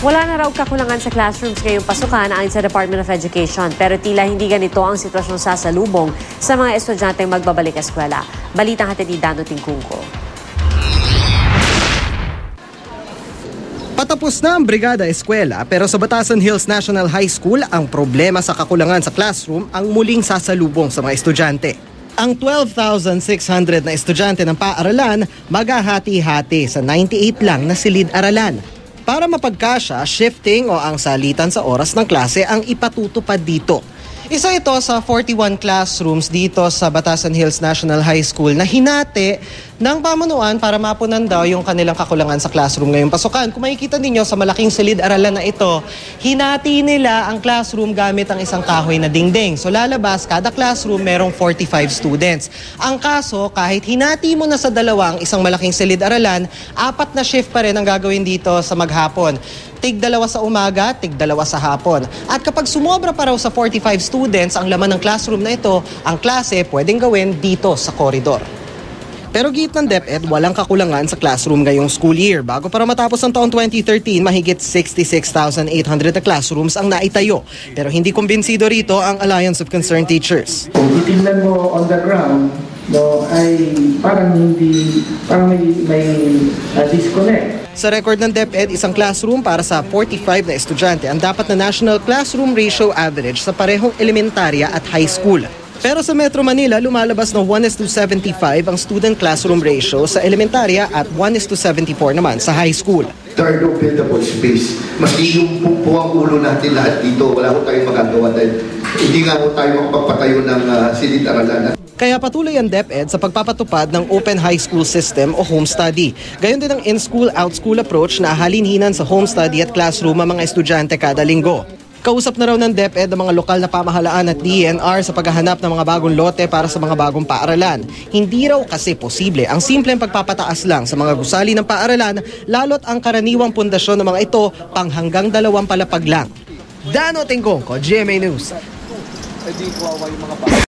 Wala na raw kakulangan sa classrooms ngayong pasukan ayon sa Department of Education, pero tila hindi ganito ang sitwasyon sasalubong sa mga estudyanteng magbabalik eskwela. Balitang hatid ni Dano Tingkungko. Patapos na ang Brigada Eskwela pero sa Batasan Hills National High School, ang problema sa kakulangan sa classroom ang muling sasalubong sa mga estudyante. Ang 12,600 na estudyante ng paaralan maghahati-hati sa 98 lang na silid-aralan. Para mapagkasya, shifting o ang salitan sa oras ng klase ang ipatutupad dito. Isa ito sa 41 classrooms dito sa Batasan Hills National High School na hinati ng pamunuan para mapunan daw yung kanilang kakulangan sa classroom ngayong pasukan. Kung makikita ninyo sa malaking silid-aralan na ito, hinati nila ang classroom gamit ang isang kahoy na dingding. So lalabas, kada classroom merong 45 students. Ang kaso, kahit hinati mo na sa dalawa ang isang malaking silid-aralan, 4 na shift pa rin ang gagawin dito sa maghapon. Tig-2 sa umaga, tig-2 sa hapon. At kapag sumobra pa raw sa 45 students ang laman ng classroom na ito, ang klase pwedeng gawin dito sa koridor. Pero git ng DepEd, walang kakulangan sa classroom ngayong school year. Bago para matapos ang taong 2013, mahigit 66,800 na classrooms ang naitayo. Pero hindi kumbinsido rito ang Alliance of Concerned Teachers. Kung titingnan mo on the ground, no, ay parang may disconnect. Sa record ng DepEd, isang classroom para sa 45 na estudyante ang dapat na National Classroom Ratio Average sa parehong elementarya at high school. Pero sa Metro Manila, lumalabas na 1:75 ang student classroom ratio sa elementarya at 1:74 naman sa high school. There are no buildable space. Maski yung po ang ulo natin lahat dito, wala ko tayong magagawa dahil hindi nga po tayo makapagpatayo ng silid-aralan. Kaya patuloy ang DepEd sa pagpapatupad ng Open High School System o home study. Gayon din ang in-school, out-school approach na halinhinan sa home study at classroom ang mga estudyante kada linggo. Kausap na raw ng DepEd ang mga lokal na pamahalaan at DENR sa paghahanap ng mga bagong lote para sa mga bagong paaralan. Hindi raw kasi posible ang simpleng pagpapataas lang sa mga gusali ng paaralan, lalo't ang karaniwang pundasyon ng mga ito pang hanggang 2 palapag lang. Dano Tingkungko, GMA News.